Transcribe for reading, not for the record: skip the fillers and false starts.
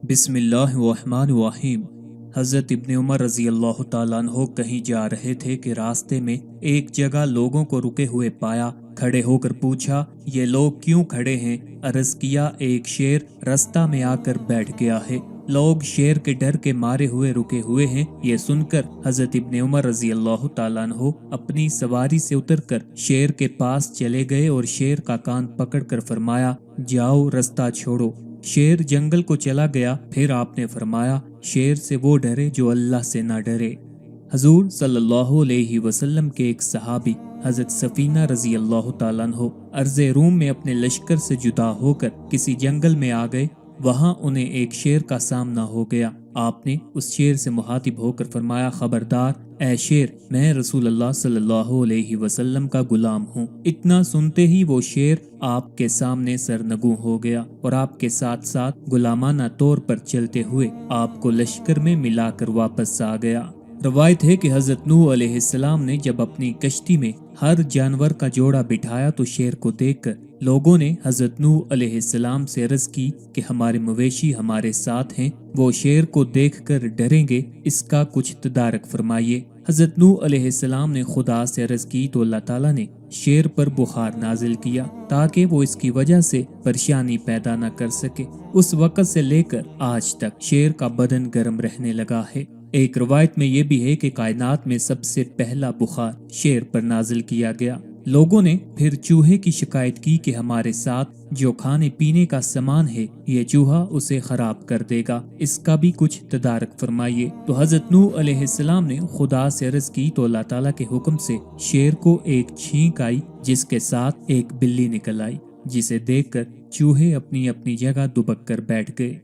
बिस्मिल्लाहिर्रहमानिर्रहीम। हज़रत इब्न उमर रज़ी अल्लाह ताला अन्हो कहीं जा रहे थे कि रास्ते में एक जगह लोगों को रुके हुए पाया। खड़े होकर पूछा, ये लोग क्यों खड़े हैं? अर्ज़ किया, एक शेर रास्ता में आकर बैठ गया है। लोग शेर के डर के मारे हुए रुके हुए हैं। ये सुनकर हज़रत इब्न उमर रज़ी अल्लाह ताला अन्हो अपनी सवारी से उतरकर शेर के पास चले गए और शेर का कान पकड़कर फरमाया, जाओ, रास्ता छोड़ो। शेर जंगल को चला गया। फिर आपने फरमाया, शेर से वो डरे जो अल्लाह से ना डरे। हजूर सल्लल्लाहु अलैहि वसल्लम के एक सहाबी हजरत सफीना रजी अल्लाह ताला अन्हो अर्ज़े रूम में अपने लश्कर से जुदा होकर किसी जंगल में आ गए। वहां उन्हें एक शेर का सामना हो गया। आपने उस शेर से मुहातिब होकर फरमाया, खबरदार ऐ शेर, मैं रसूल अल्लाह सल्लल्लाहु अलैहि वसल्लम का गुलाम हूँ। इतना सुनते ही वो शेर आपके सामने सरनगू हो गया और आपके साथ साथ गुलामाना तौर पर चलते हुए आपको लश्कर में मिलाकर वापस आ गया। रवायत है कि हजरत नूह अलैहिस्सलाम ने जब अपनी कश्ती में हर जानवर का जोड़ा बिठाया तो शेर को देखकर लोगों ने हजरत नूह अलैहिस्सलाम से अर्ज की कि हमारे मवेशी हमारे साथ हैं, वो शेर को देखकर डरेंगे, इसका कुछ तदारक फरमाइए। हजरत नूह अलैहिस्सलाम ने खुदा से अर्ज की तो अल्लाह ताला ने शेर पर बुखार नाजिल किया ताकि वो इसकी वजह से परेशानी पैदा न कर सके। उस वक़्त से लेकर आज तक शेर का बदन गर्म रहने लगा है। एक रवायत में ये भी है कि कायनात में सबसे पहला बुखार शेर पर नाजिल किया गया। लोगों ने फिर चूहे की शिकायत की कि हमारे साथ जो खाने पीने का सामान है ये चूहा उसे खराब कर देगा, इसका भी कुछ तदारक फरमाइए। तो हजरत नूह अलैहिस्सलाम ने खुदा से अर्ज की तो अल्लाह ताला के हुक्म से शेर को एक छींक आई जिसके साथ एक बिल्ली निकल आई, जिसे देखकर चूहे अपनी अपनी जगह दुबक कर बैठ गए।